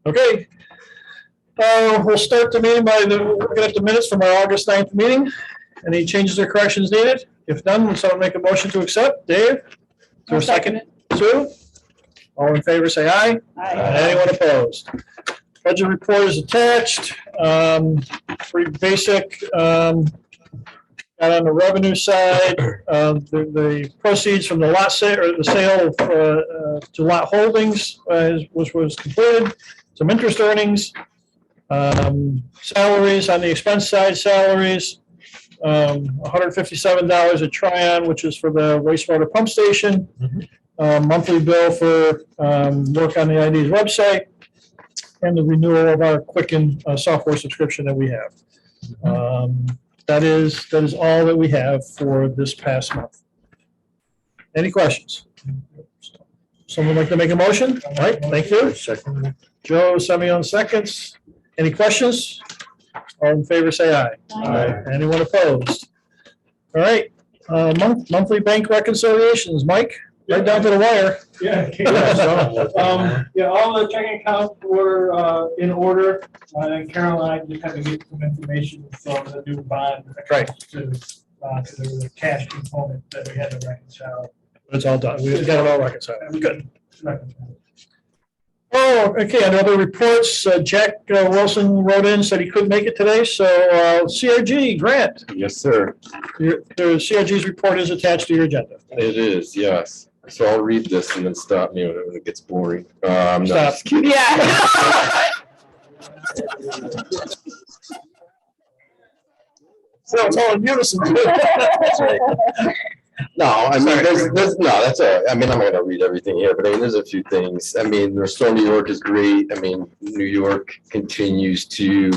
Okay. We'll start the meeting by looking at the minutes from our August 9th meeting. Any changes or corrections needed? If none, will someone make a motion to accept? Dave? Is there a second? Sue? All in favor, say aye. Aye. Anyone opposed? Budget report is attached. Pretty basic. Got on the revenue side, the proceeds from the lot sale or the sale to lot holdings which was completed. Some interest earnings, salaries on the expense side, salaries, $157 at Tryon, which is for the wastewater pump station. Monthly bill for work on the ID's website, and the renewal of our Quicken software subscription that we have. That is all that we have for this past month. Any questions? Someone like to make a motion? All right, thank you. Second. Joe, Semyon seconds. Any questions? All in favor, say aye. Aye. Anyone opposed? All right, monthly bank reconciliations. Mike, right down to the wire. Yeah. All the checking accounts were in order. And Carol and I just had to get some information from the new bond. Right. To the cash component that we had to reconcile. It's all done. We've got it all reconciled. Good. Reconcile. Oh, okay, and other reports, Jack Wilson wrote in, said he couldn't make it today, so CRG, Grant, Yes, sir. the CRG's report is attached to your agenda. It is, yes. So I'll read this and then stop me when it gets boring. No, Stop. just kidding. Yeah. So it's all in unison. That's right. No, I mean, there's no, that's all right. I mean, I'm not gonna read everything here, but I mean, there's a few things. I mean, Restore New York is great. I mean, New York continues to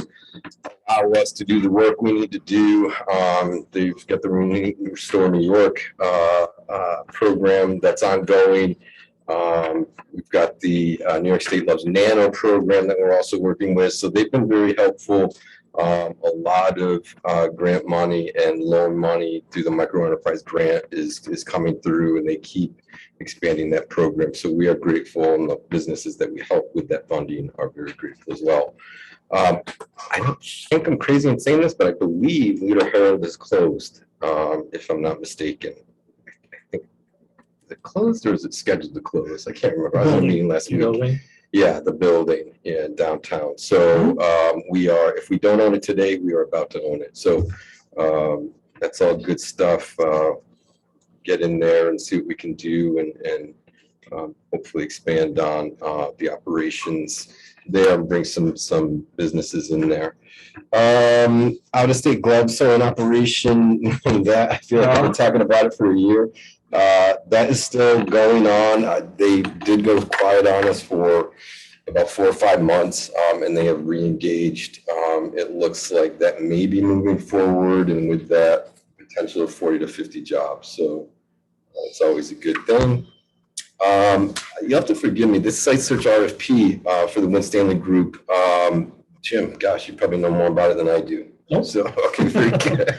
allow us to do the work we need to do. They've got the Restore New York program that's ongoing. We've got the New York State Loves Nano program that we're also working with. So they've been very helpful. A lot of grant money and loan money through the micro enterprise grant is coming through, and they keep expanding that program. So we are grateful, and the businesses that we help with that funding are very grateful as well. I don't think I'm crazy in saying this, but I believe Leader Herald is closed, if I'm not mistaken. I think is it closed or is it scheduled to close? I can't remember. I was in a meeting last week. Yeah, the building in downtown. So we are, if we don't own it today, we are about to own it. So that's all good stuff. Get in there and see what we can do, and hopefully expand on the operations there and bring some businesses in there. Out of state glove sewing operation, that I feel like I've been talking about it for a year. That is still going on. They did go quiet on us for about 4 or 5 months, and they have re-engaged. It looks like that may be moving forward, and with that potential of 40 to 50 jobs. So it's always a good thing. You have to forgive me. This site search RFP for the Win Stanley Group. Jim, gosh, you probably know more about it than I do. Nope. So, okay, very good.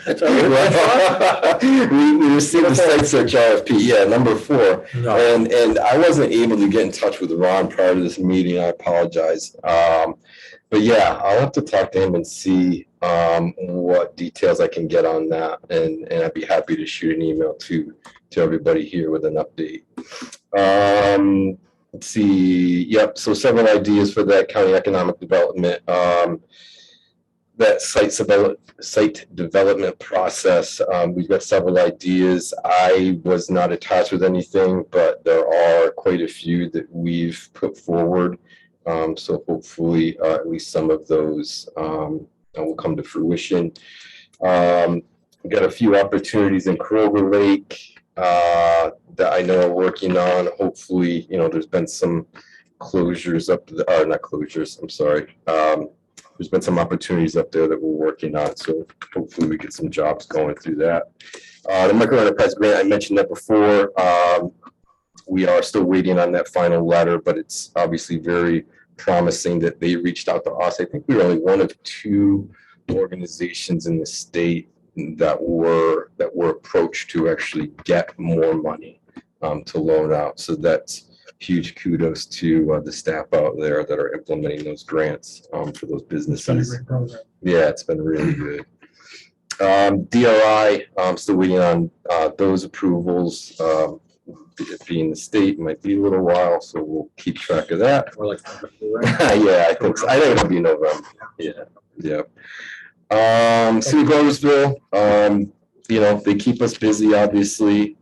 we received the site search RFP, yeah, number 4. No. And I wasn't able to get in touch with Ron prior to this meeting. I apologize. But yeah, I'll have to talk to him and see what details I can get on that. And I'd be happy to shoot an email to everybody here with an update. Let's see. Yep. So several ideas for that county economic development. That site development process. We've got several ideas. I was not attached with anything, but there are quite a few that we've put forward. So hopefully at least some of those will come to fruition. We've got a few opportunities in Kroger Lake that I know are working on. Hopefully, there's been some closures up, not closures, I'm sorry. There's been some opportunities up there that we're working on. So hopefully we get some jobs going through that. The micro enterprise grant, I mentioned that before. We are still waiting on that final letter, but it's obviously very promising that they reached out to us. I think we were only one of 2 organizations in the state that were approached to actually get more money to loan out. So that's huge kudos to the staff out there that are implementing those grants for those It's been a businesses. great program. Yeah, it's been really good. DRI, I'm still waiting on those approvals. It being the state might be a little while, so we'll keep track of that. Or like, Yeah, I think so. I think it'll be November. Yeah. City of Gloversville, you know, they keep us busy, obviously.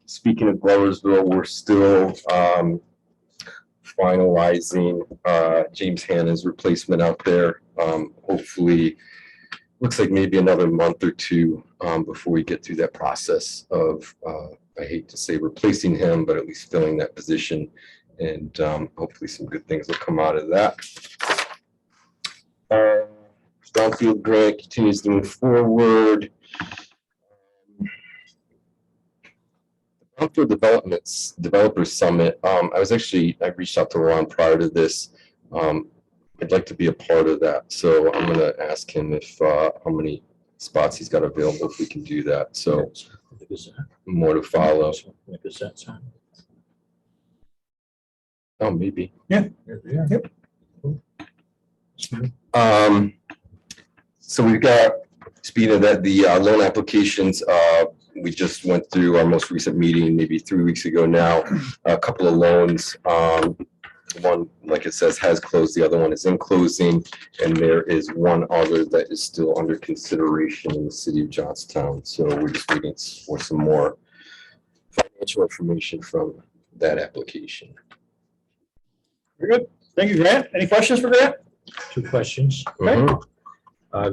Speaking of Gloversville, we're still finalizing James Hannah's replacement out there. Hopefully, looks like maybe another month or two before we get through that process of, I hate to say replacing him, but at least filling that position. And hopefully some good things will come out of that. Brownfield grant continues to move forward. Brownfield Developers Summit. I reached out to Ron prior to this. I'd like to be a part of that. So I'm going to ask him if how many spots he's got available if we can do that. So more to follow. Oh, maybe. Yeah. Yep. So we've got, speaking of that, the loan applications, we just went through our most recent meeting, maybe 3 weeks ago now, a couple of loans. One, like it says, has closed, the other one is in closing, and there is one other that is still under consideration in the city of Johnstown. So we're just waiting for some more financial information from that application. Very good. Thank you, Grant. Any questions for Grant? 2 questions. Mhm.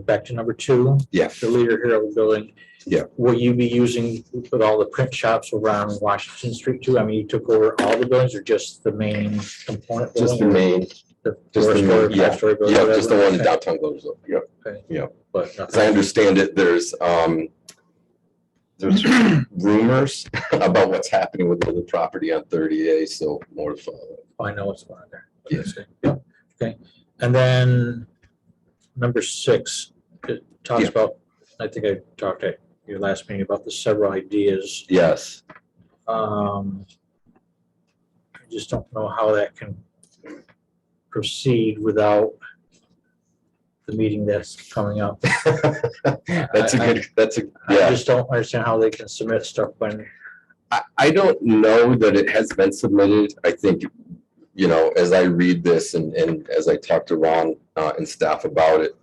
Back to number 2, Yeah. the Leader Hero building. Yeah. Will you be using with all the print shops around Washington Street too? I mean, you took over all the buildings or just the main component? Just the building? main, The just the four-story, main, yeah, five-story building, yeah, just the whatever? one in Okay. downtown Gloversville. Yep. Okay. Yeah. But As I nothing. understand it, there's rumors about what's happening with the other property on 30A, so more to follow. I know what's going on there. Yeah. Yep. Okay. And then number 6, it talks Yeah. about, I think I talked at your last meeting about the several ideas. Yes. I just don't know how that can proceed without the meeting that's coming up. That's a good, I yeah. just don't understand how they can submit stuff when, I don't know that it has been submitted. I think, you know, as I read this and as I talk to Ron and staff about it,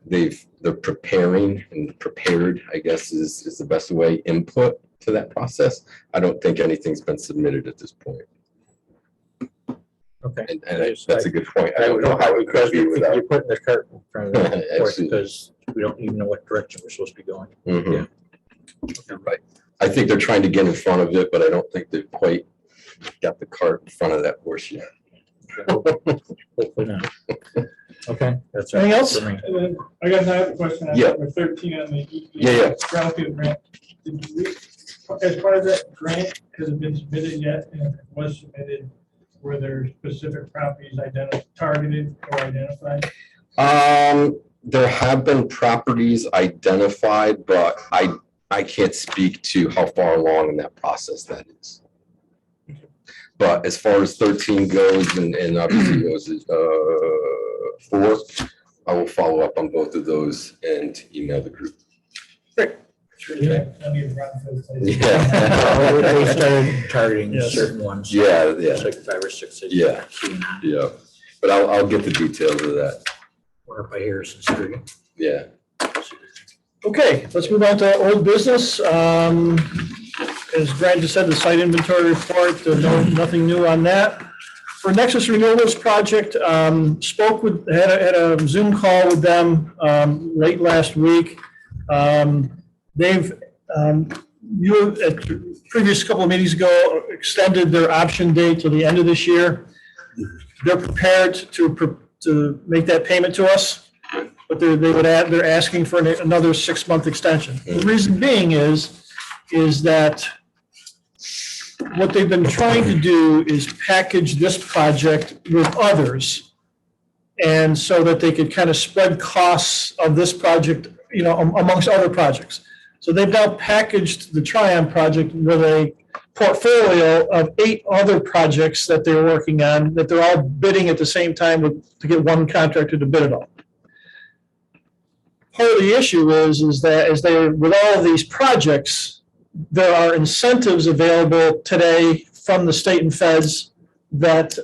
they're preparing and prepared, I guess is the best way, input to that process. I don't think anything's been submitted at this point. okay. And that's a good point. I don't know how it could be You're without. putting the cart in front of the horse Absolutely. because we don't even know what direction we're supposed to be going. Mhm. Yeah. Right. I think they're trying to get in front of it, but I don't think they've quite got the cart in front of that horse yet. Hopefully not. Okay, that's all. Anything else? for me. And then I guess I have a question on Yeah. number 13 on the Yeah. Brownfield grant. Did we, as part of that grant, has it been submitted yet? And if it was submitted, were there specific properties targeted or identified? There have been properties identified, but I can't speak to how far along in that process that is. But as far as 13 goes, and obviously goes 4, I will follow up on both of those and email the group. Yeah. I mean, Brownfield. Yeah. They started targeting Yes. certain ones. Yeah, It's yeah, like 5 or 6. that Yeah. seen yeah. But I'll get the details of that. Or by Harrison Street. Yeah. Okay, let's move on to old business. As Grant just said, the site inventory report, nothing new on that. For Nexus Renewables project, had a Zoom call with them late last week. They've, you at previous couple of meetings ago, extended their option date to the end of this year. They're prepared to make that payment to us, but they're asking for another 6-month extension. The reason being is that what they've been trying to do is package this project with others, and so that they could kind of spread costs of this project, amongst other projects. So they've now packaged the Tryon project with a portfolio of 8 other projects that they're working on, that they're all bidding at the same time to get one contractor to bid it all. Part of the issue is that with all of these projects, there are incentives available today from the state and feds that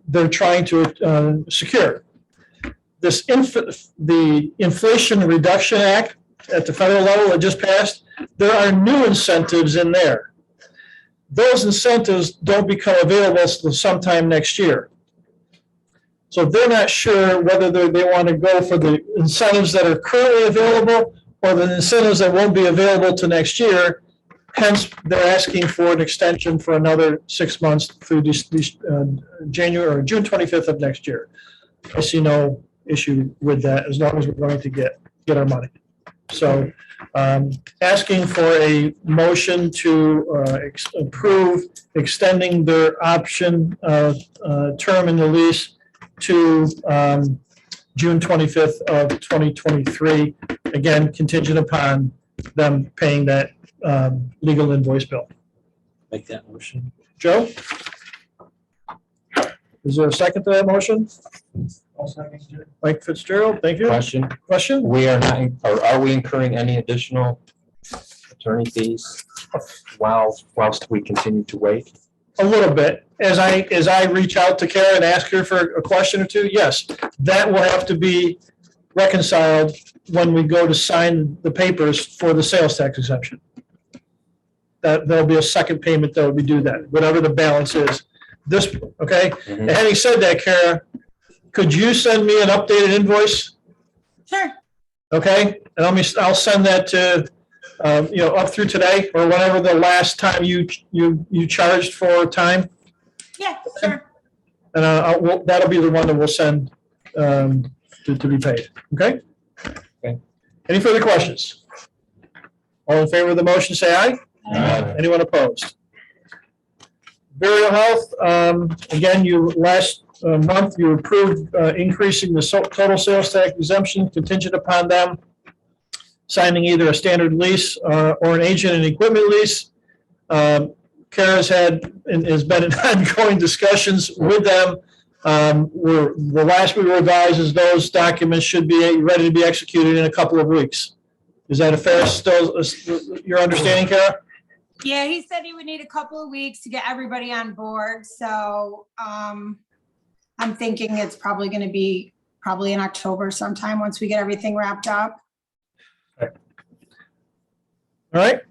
they're trying to secure. The Inflation Reduction Act at the federal level that just passed, there are new incentives in there. Those incentives don't become available until sometime next year. So they're not sure whether they want to go for the incentives that are currently available or the incentives that won't be available to next year. Hence, they're asking for an extension for another 6 months through January or June 25th of next year. I see no issue with that as long as we're going to get our money. So asking for a motion to approve extending their option term in the lease to June 25th of 2023. Again, contingent upon them paying that legal invoice bill. Make that motion. Joe? Is there a second to that motion? I'll second it. Mike Fitzgerald, thank you. Question, Question? we are not, or are we incurring any additional attorney fees whilst we continue to wait? A little bit. As I reach out to Kara and ask her for a question or two, yes, that will have to be reconciled when we go to sign the papers for the sales tax exemption. There'll be a second payment that will be due then, whatever the balance is. This, okay? Mhm. And having said that, Kara, could you send me an updated invoice? Sure. Okay? And I'll send that to, up through today or whenever the last time you charged for time. Yeah, sure. And that'll be the one that we'll send to be paid. Okay? Okay. Any further questions? All in favor of the motion, say aye. Aye. Anyone opposed? Burial health, again, last month you approved increasing the total sales tax exemption contingent upon them signing either a standard lease or an agent and equipment lease. Kara's had and has been in ongoing discussions with them. The last we were advised is those documents should be ready to be executed in a couple of weeks. Is that a fair, still, your understanding, Kara? Yeah, he said he would need a couple of weeks to get everybody on board. So I'm thinking it's probably going to be in October sometime once we get everything wrapped up. All right.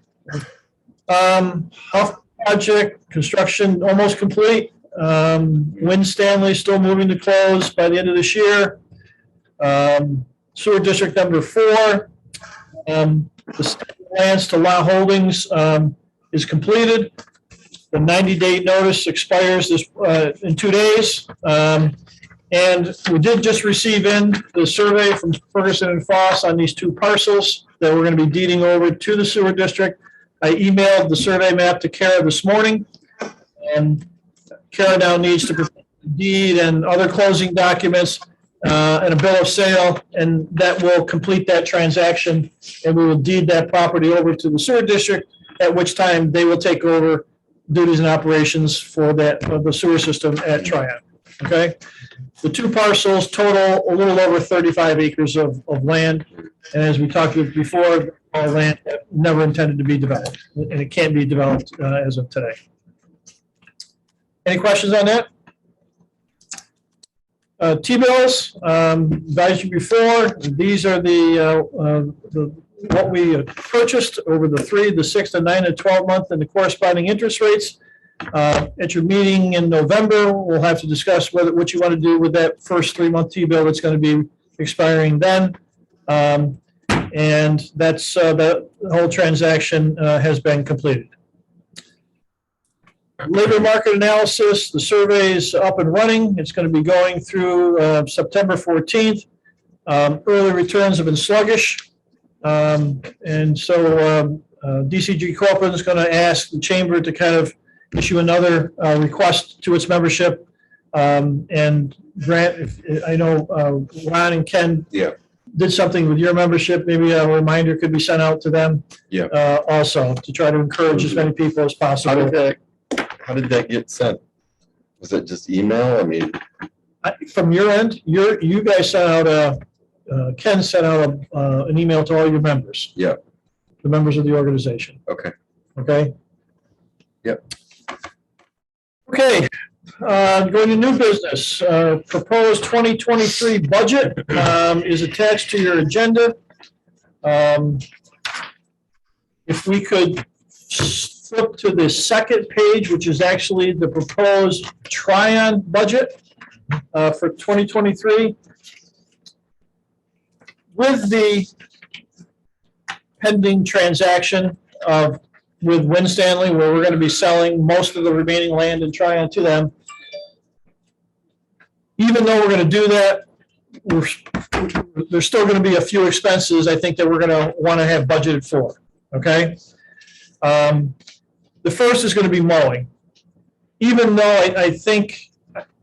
Health project construction almost complete. Win Stanley still moving to close by the end of this year. Sewer district number 4. The plans to allow holdings is completed. The 90-day notice expires in 2 days. And we did just receive in the survey from Ferguson and Foss on these 2 parcels that we're going to be deeding over to the sewer district. I emailed the survey map to Kara this morning, and Kara now needs to prepare the deed and other closing documents and a bill of sale, and that will complete that transaction, and we will deed that property over to the sewer district, at which time they will take over duties and operations for the sewer system at Tryon. Okay? The 2 parcels total a little over 35 acres of land, and as we talked about before, all land never intended to be developed, and it can't be developed as of today. Any questions on that? T-bills, advised you before, these are what we purchased over the 3, the 6, the 9, and 12 month and the corresponding interest rates. At your meeting in November, we'll have to discuss what you want to do with that first 3-month T-bill that's going to be expiring then. And that's the whole transaction has been completed. Labor market analysis, the survey is up and running. It's going to be going through September 14th. Early returns have been sluggish. And so DCG Corporate is going to ask the chamber to kind of issue another request to its membership. And Grant, I know Ron and Ken did something with your membership, maybe a reminder could be sent out to them. Yeah. Also, to try to encourage as many people as possible. How did that get sent? Was it just email? I mean, From your end, you guys sent out Ken sent out an email to all your members. Yeah. The members of the organization. okay. Okay? Yep. Okay, going to new business. Proposed 2023 budget is attached to your agenda. If we could flip to the second page, which is actually the proposed Tryon budget for 2023. With the pending transaction with Winstanley, where we're going to be selling most of the remaining land in Tryon to them, even though we're going to do that, there's still going to be a few expenses, I think, that we're going to want to have budgeted for, okay? The first is going to be mowing. Even though I think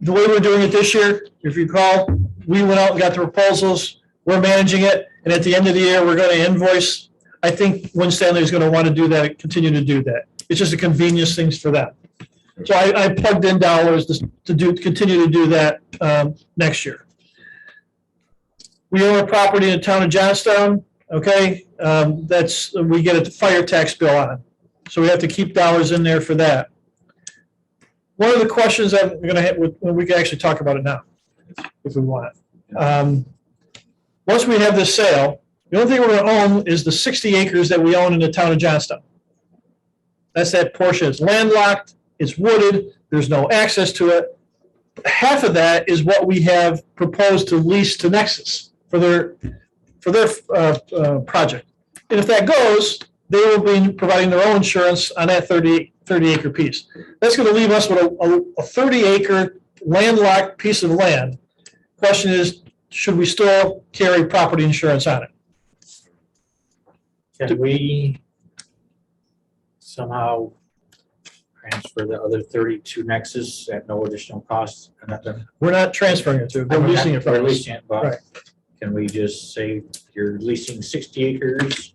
the way we're doing it this year, if you recall, we went out and got the proposals, we're managing it, and at the end of the year, we're going to invoice. I think Winstanley is going to want to do that, continue to do that. It's just a convenience things for them. So I plugged in dollars to continue to do that next year. We own a property in the town of Johnstown, okay? We get a fire tax bill on. So we have to keep dollars in there for that. One of the questions I'm going to have, we can actually talk about it now, if we want. Once we have this sale, the only thing we're going to own is the 60 acres that we own in the town of Johnstown. That's that portion. It's landlocked, it's wooded, there's no access to it. Half of that is what we have proposed to lease to Nexus for their project. And if that goes, they will be providing their own insurance on that 30 acre piece. That's going to leave us with a 30 acre landlocked piece of land. Question is, should we still carry property insurance on it? Can we somehow transfer the other 32 Nexus at no additional cost? We're not transferring it to, they're leasing it We're from us. leasing it, but Right. can we just say you're leasing 60 acres,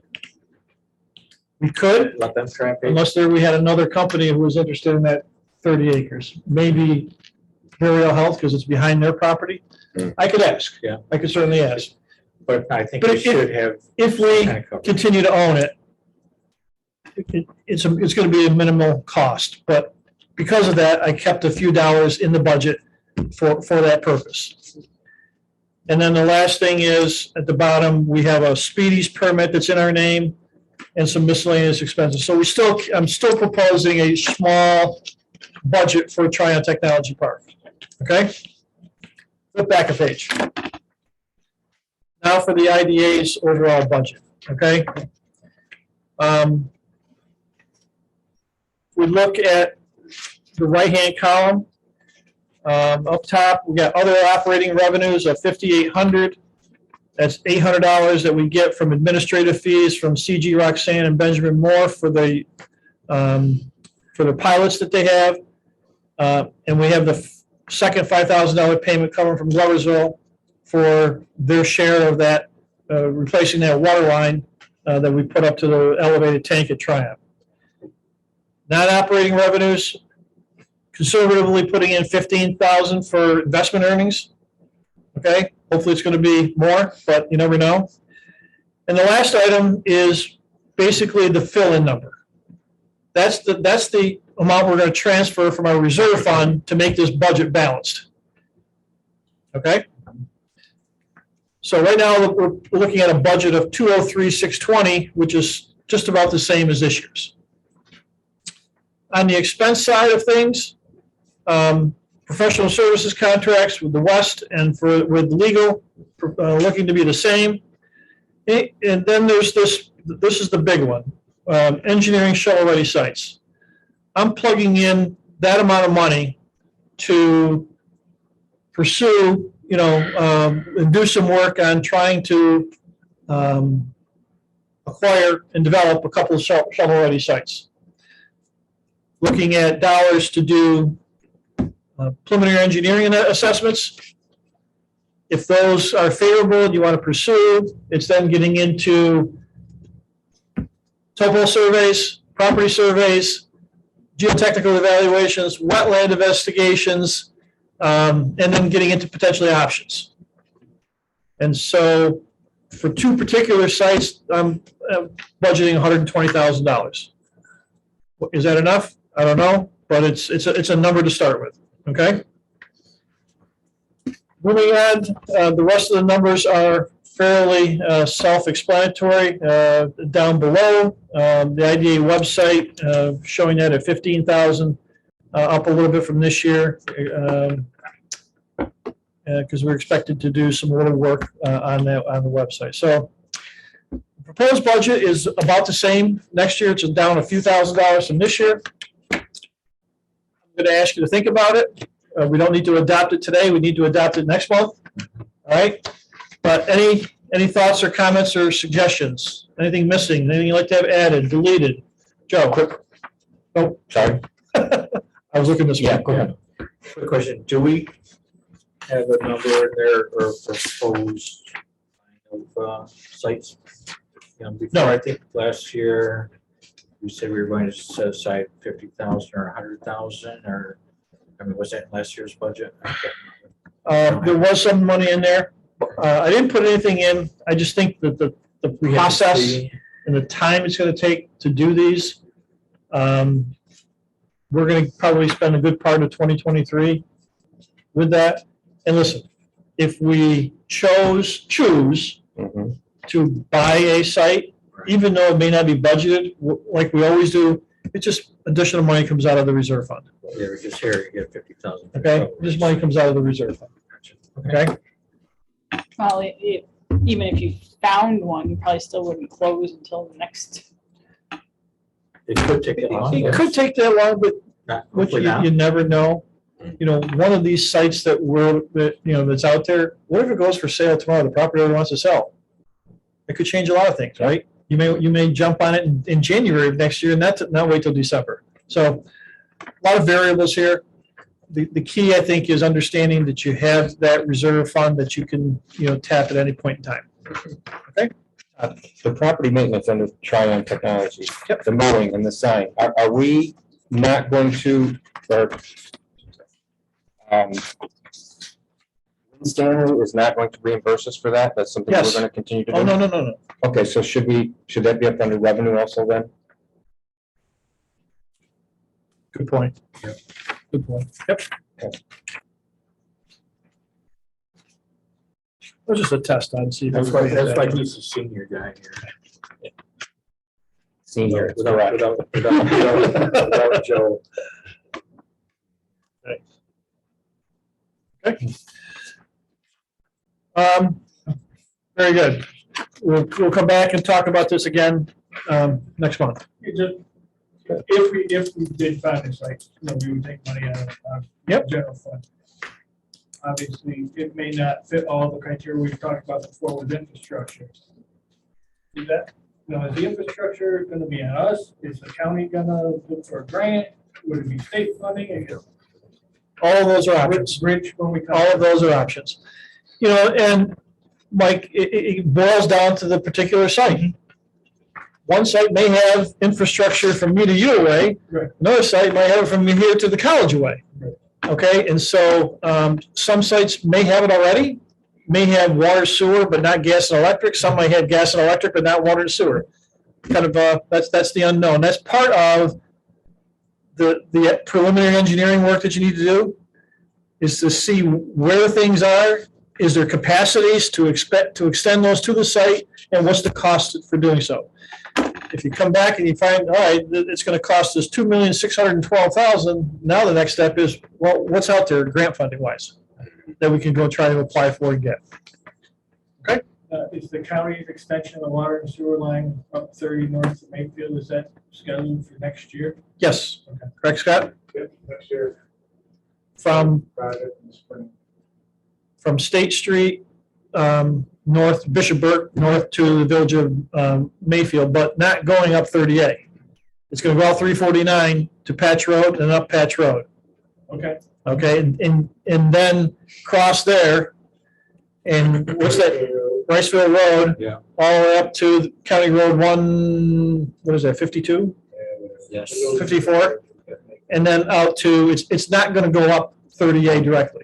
We could, let them try and pay? unless we had another company who was interested in that 30 acres. Maybe Burial Health, because it's behind their property. I could ask. Yeah. I could certainly ask. But I think But we if- should have. If we kind of covered. continue to own it, it's going to be a minimal cost. But because of that, I kept a few dollars in the budget for that purpose. And then the last thing is, at the bottom, we have a Speedies permit that's in our name and some miscellaneous expenses. So I'm still proposing a small budget for Tryon Technology Park. Okay? Flip back a page. Now for the IDA's overall budget, okay? We look at the right-hand column. Up top, we got other operating revenues of $5,800. That's $800 that we get from administrative fees from CG Roxanne and Benjamin Moore for the pilots that they have. And we have the second $5,000 payment coming from Gloversville for their share of that, replacing that water line that we put up to the elevated tank at Triumph. Non-operating revenues, conservatively putting in $15,000 for investment earnings. Okay, hopefully it's going to be more, but you never know. And the last item is basically the fill-in number. That's the amount we're going to transfer from our reserve fund to make this budget balanced. Okay? So right now, we're looking at a budget of $203,620, which is just about the same as this year's. On the expense side of things, professional services contracts with the West and with legal, looking to be the same. And then there's this is the big one, engineering shovel-ready sites. I'm plugging in that amount of money to pursue, and do some work on trying to acquire and develop a couple of shovel-ready sites. Looking at dollars to do preliminary engineering assessments If those are favorable and you want to pursue, it's then getting into topo surveys, property surveys, geotechnical evaluations, wetland investigations, and then getting into potentially options. And so for two particular sites, I'm budgeting $120,000. Is that enough? I don't know, but it's a number to start with, okay? Moving on, the rest of the numbers are fairly self-explanatory. Down below, the IDA website showing that at 15,000, up a little bit from this year, because we're expected to do some little work on the website. So the proposed budget is about the same. Next year, it's down a few $1,000s from this year. I'm going to ask you to think about it. We don't need to adopt it today. We need to adopt it next month. All right. But any thoughts or comments or suggestions? Anything missing? Anything you'd like to have added, deleted? Joe, quick. Oh, sorry. I was looking this way. Yeah, go ahead. Quick question, do we have a number in there or proposed of sites? You know, before, I think last year, we said we were going to set aside 50,000 or 100,000, or, I mean, was that in last year's budget? There was some money in there. I didn't put anything in. I just think that the We have to process see. and the time it's going to take to do these, we're going to probably spend a good part of 2023 with that. And listen, if we choose Mhm. to buy a site, even though it may not be budgeted, like we always do, it's just additional money comes out of the reserve fund. Yeah, we just here, you get 50,000. Okay? This money comes out of the reserve fund. Okay? Well, even if you found one, you probably still wouldn't close until the next. It could take that long. It could take that long, but Not- which hopefully not. you never know. You know, one of these sites that's out there, what if it goes for sale tomorrow, the property owner wants to sell? It could change a lot of things, right? You may jump on it in January of next year and not wait till December. So a lot of variables here. The key, I think, is understanding that you have that reserve fund that you can, tap at any point in time. The property maintenance under Tryon Technologies, Yep. the mowing and the sign, are we not going to, or Stanley is not going to reimburse us for that? That's something we're Yes. going to continue to do? Oh, no. Okay, so should that be up under revenue also then? Good point. Good point. Yep. It was just a test on, see. if That's why everybody- he's a senior guy here. Senior, Without correct. without Joe. Okay. Very good. We'll come back and talk about this again next month. If we did find a site, we would take money out of Yep. general fund. Obviously, it may not fit all the criteria we've talked about before with infrastructure. Is that, is the infrastructure gonna be on us? Is the county gonna look for a grant? Would it be state funding? All of those are options. Rich, when we come. All of those are options. And Mike, it boils down to the particular site. One site may have infrastructure from me to you away. Right. Another site might have it from me here to the college away. Right. Okay, and so some sites may have it already, may have water, sewer, but not gas and electric. Some might have gas and electric, but not water and sewer. Kind of, that's the unknown. That's part of the preliminary engineering work that you need to do, is to see where things are. Is there capacities to extend those to the site, and what's the cost for doing so? If you come back and you find, all right, it's going to cost us $2,612,000, now the next step is, well, what's out there grant funding wise that we can go try to apply for and get? Is the county extension of the water and sewer line up 30 north of Mayfield, is that scheduled for next year? Yes, Okay. correct, Scott? Next year. From Project in the spring. State Street, north, Bishop Burke, north to the village of Mayfield, but not going up 30A. It's going to go out 349 to Patch Road and up Patch Road. Okay. Okay, and then cross there And what's that, Riceville Road? Yeah. All the way up to County Road 1, what is that, 52, Yes. 54? And then out to, it's not gonna go up 30A directly.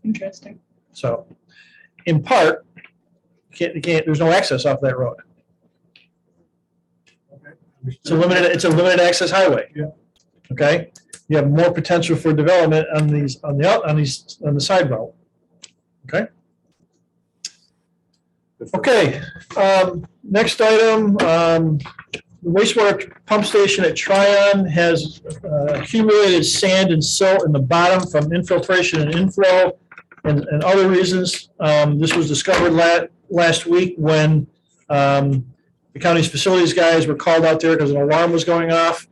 Interesting. So, in part, you can't, there's no access off that road. It's a limited access highway. Yeah. Okay, you have more potential for development on the side road. Okay. Okay, next item, the wastewater pump station at Tryon has accumulated sand and silt in the bottom from infiltration and inflow and other reasons. This was discovered last week when the county's facilities guys were called out there because an alarm was going off,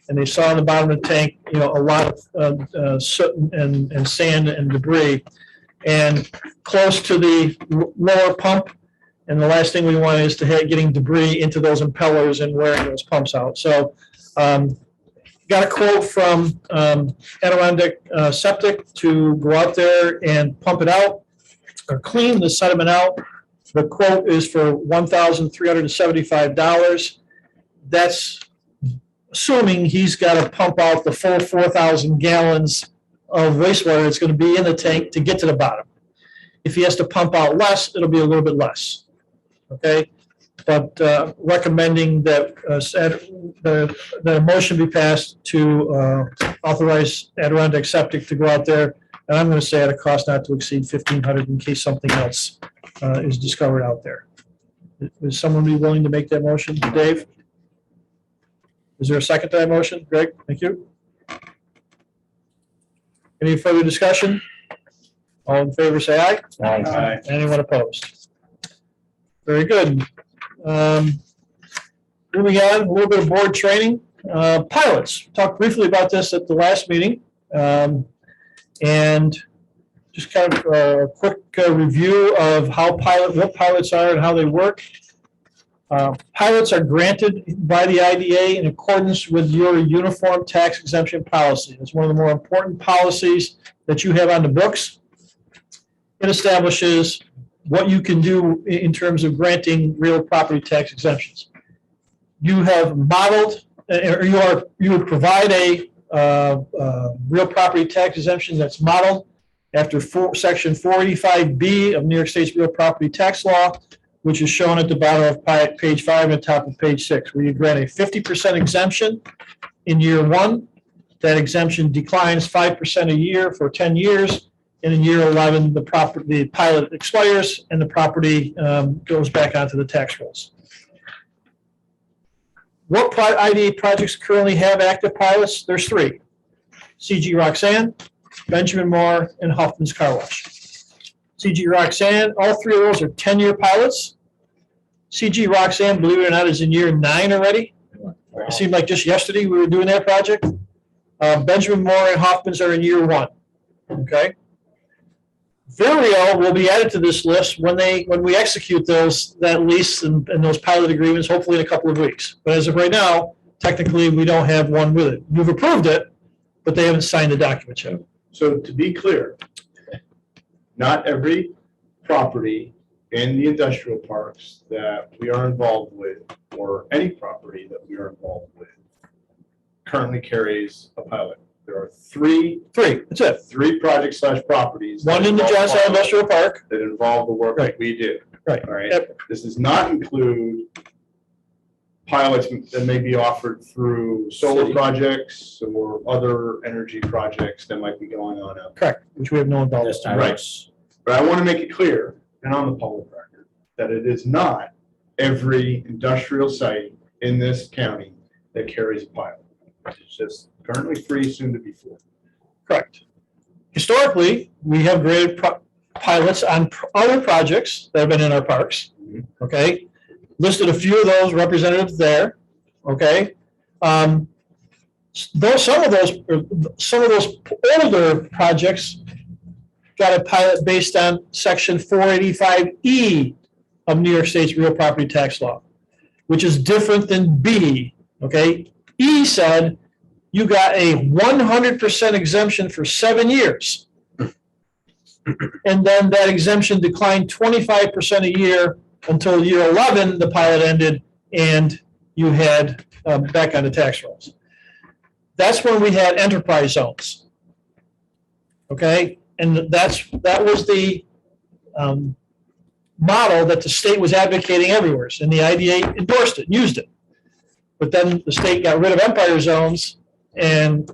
and they saw in the bottom of the tank, a lot of soot and sand and debris, and close to the lower pump. And the last thing we want is to have getting debris into those impellers and wearing those pumps out. So, got a quote from Adirondack Septic to go out there and pump it out or clean the sediment out. The quote is for $1,375. That's assuming he's got to pump out the full 4,000 gallons of wastewater that's going to be in the tank to get to the bottom. If he has to pump out less, it'll be a little bit less. Okay, but recommending that the motion be passed to authorize Adirondack Septic to go out there, and I'm going to say at a cost not to exceed $1,500 in case something else is discovered out there. Is someone be willing to make that motion? Dave? Is there a second to that motion? Greg, thank you. Any further discussion? All in favor, say aye. Aye. Anyone opposed? Very good. Moving on, a little bit of board training. Pilots, talked briefly about this at the last meeting. And just kind of a quick review of what pilots are and how they work. Pilots are granted by the IDA in accordance with your uniform tax exemption policy. It's one of the more important policies that you have on the books. It establishes what you can do in terms of granting real property tax exemptions. You have modeled, or you would provide a real property tax exemption that's modeled after section 485B of New York State's real property tax law, which is shown at the bottom of page 5 and the top of page 6, where you grant a 50% exemption in year 1. That exemption declines 5% a year for 10 years. And in year 11, the pilot expires and the property goes back onto the tax rolls. What IDA projects currently have active pilots? There's 3. CG Roxanne, Benjamin Moore, and Huffman's Car Wash. CG Roxanne, all 3 of those are 10-year pilots. CG Roxanne, believe it or not, is in year 9 already. It seemed like just yesterday we were doing that project. Benjamin Moore and Hoffman's are in year 1. Okay. Vireo will be added to this list when we execute that lease and those pilot agreements, hopefully in a couple of weeks. But as of right now, technically, we don't have one with it. You've approved it, but they haven't signed the document yet. So to be clear, not every property in the industrial parks that we are involved with, or any property that we are involved with, currently carries a pilot. There are 3. That's it. 3 projects / properties. One in the Johnstown Industrial Park. That involve the work Right. that we do. Right. All right. Yep. This does not include pilots that may be offered through solar projects or other energy projects that might be going on out there. Correct, which we have no involvement. This time. Right. But I want to make it clear, and on the public record, that it is not every industrial site in this county that carries a pilot. It's just currently 3, soon to be 4. Correct. Historically, we have graded pilots on other projects that have been in our parks. Okay, listed a few of those representatives there. Okay, some of those older projects got a pilot based on section 485E of New York State's real property tax law, which is different than B. Okay, E said you got a 100% exemption for 7 years. And then that exemption declined 25% a year until year 11, the pilot ended, and you had back on the tax rolls. That's when we had enterprise zones. Okay, and that was the model that the state was advocating everywhere, and the IDA endorsed it, used it. But then the state got rid of empire zones and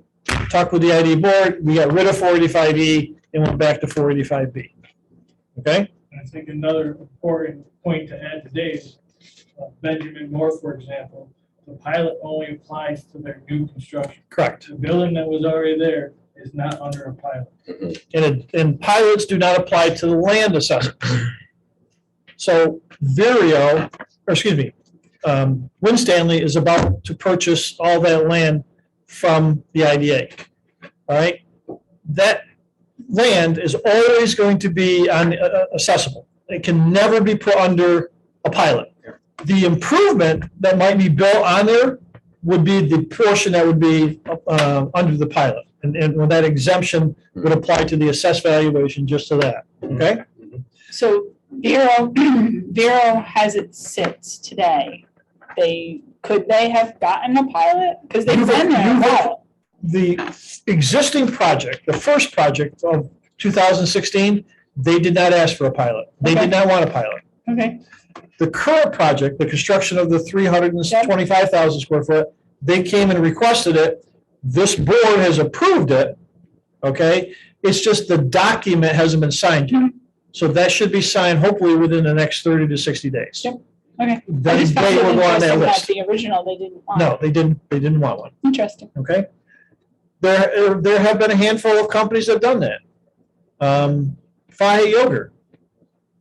talked with the IDA board. We got rid of 485E and went back to 485B. Okay? I think another important point to add today is Benjamin Moore, for example, the pilot only applies to their new construction. Correct. The building that was already there is not under a pilot. And pilots do not apply to the land assessments. So Winstanley is about to purchase all that land from the IDA. All right? That land is always going to be accessible. It can never be put under a pilot. The improvement that might be built on there would be the portion that would be under the pilot. And when that exemption would apply to the assessed valuation just to that, okay? So Vero has it sits today. Could they have gotten a pilot? Because they've been there a while. The existing project, the first project of 2016, they did not ask for a pilot. They did not want a pilot. Okay. The current project, the construction of the 325,000 square foot, they came and requested it. This board has approved it, okay? It's just the document hasn't been signed yet. So that should be signed hopefully within the next 30 to 60 days. Yep. Okay. I Then just found they it will go on that interesting that list. the original they didn't want. No, they didn't want one, Interesting. okay? There have been a handful of companies that have done that. Fahe Yogurt.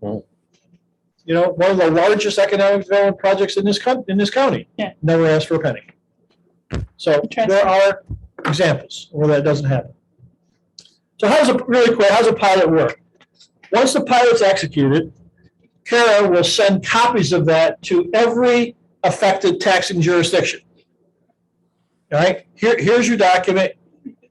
Oh. You know, one of the largest economic development projects in this county. Yeah. Never asked for a penny. So there are examples where that doesn't happen. So really quick, how's a pilot work? Once the pilot's executed, Kara will send copies of that to every affected taxing jurisdiction. All right, here's your document.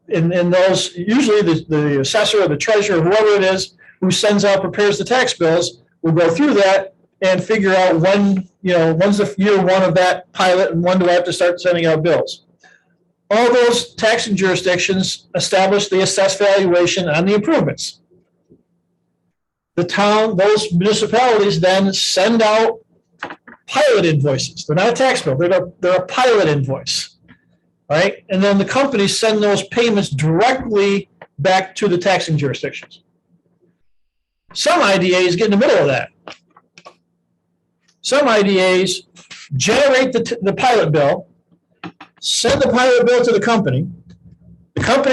In those, usually the assessor or the treasurer, whoever it is, who sends out, prepares the tax bills, will go through that and figure out when's the year one of that pilot and when do I have to start sending out bills. All those taxing jurisdictions establish the assessed valuation on the improvements. Those municipalities then send out pilot invoices. They're not a tax bill, they're a pilot invoice. Right? And then the companies send those payments directly back to the taxing jurisdictions. Some IDAs get in the middle of that. Some IDAs generate the pilot bill, send the pilot bill to the company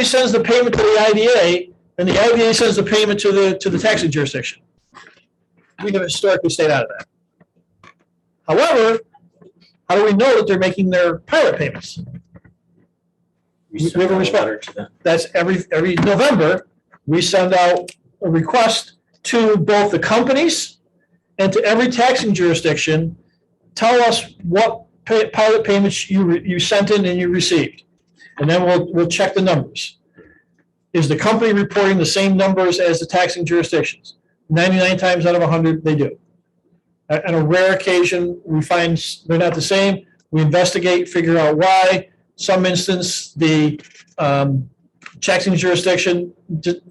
sends the payment to the IDA, and the IDA sends the payment to the taxing jurisdiction. We have historically stayed out of that. However, how do we know that they're making their pilot payments? We have a response. That's every November, we send out a request to both the companies and to every taxing jurisdiction. Tell us what pilot payments you sent in and you received, and then we'll check the numbers. Is the company reporting the same numbers as the taxing jurisdictions? 99 times out of 100, they do. On a rare occasion, we find they're not the same. We investigate, figure out why. Some instance, the taxing jurisdiction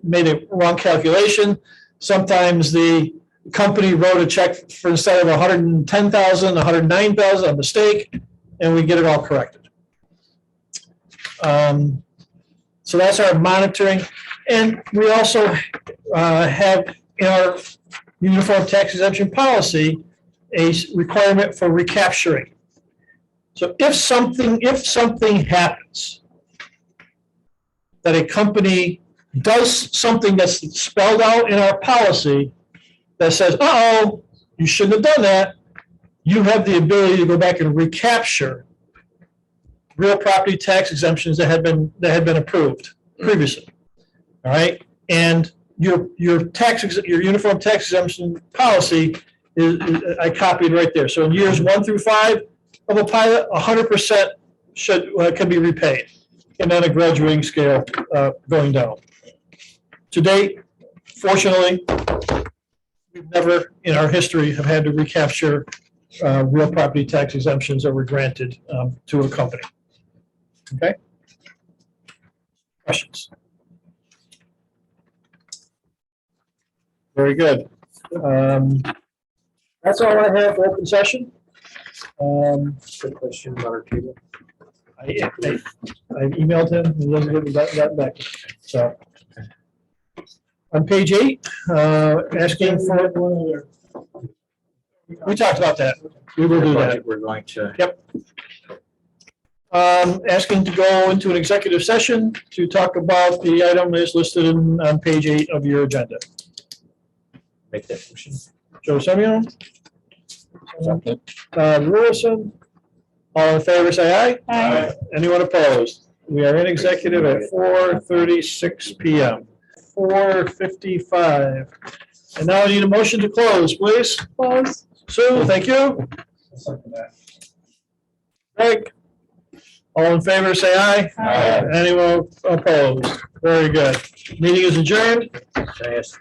made a wrong calculation. Sometimes the company wrote a check for instead of 110,000, 109,000, a mistake, and we get it all corrected. So that's our monitoring. And we also have in our uniform tax exemption policy a requirement for recapturing. So if something happens, that a company does something that's spelled out in our policy that says, uh-oh, you shouldn't have done that, you have the ability to go back and recapture real property tax exemptions that had been approved previously. All right, and your uniform tax exemption policy is I copied right there. So in years 1 through 5 of a pilot, 100% can be repaid, and then a graduating scale going down. To date, Fortunately, we've never in our history have had to recapture real property tax exemptions that were granted to a company. Okay? Questions? Very good. That's all I have for open session. Good question about our table. I emailed him, he doesn't get that back, so. On page 8, asking for, we talked about that, we will do that. We're going to. Asking to go into an executive session to talk about the item is listed on page 8 of your agenda. Make that motion. Joe Semyon, Second. Lewison, all in favor, say aye. Aye. Anyone opposed? We are in executive at 4:36 PM. 4:55. And now I need a motion to close, please. Close. Sue, thank you. Greg? All in favor, say aye. Aye. Anyone opposed? Very good. Meeting is adjourned. Can I ask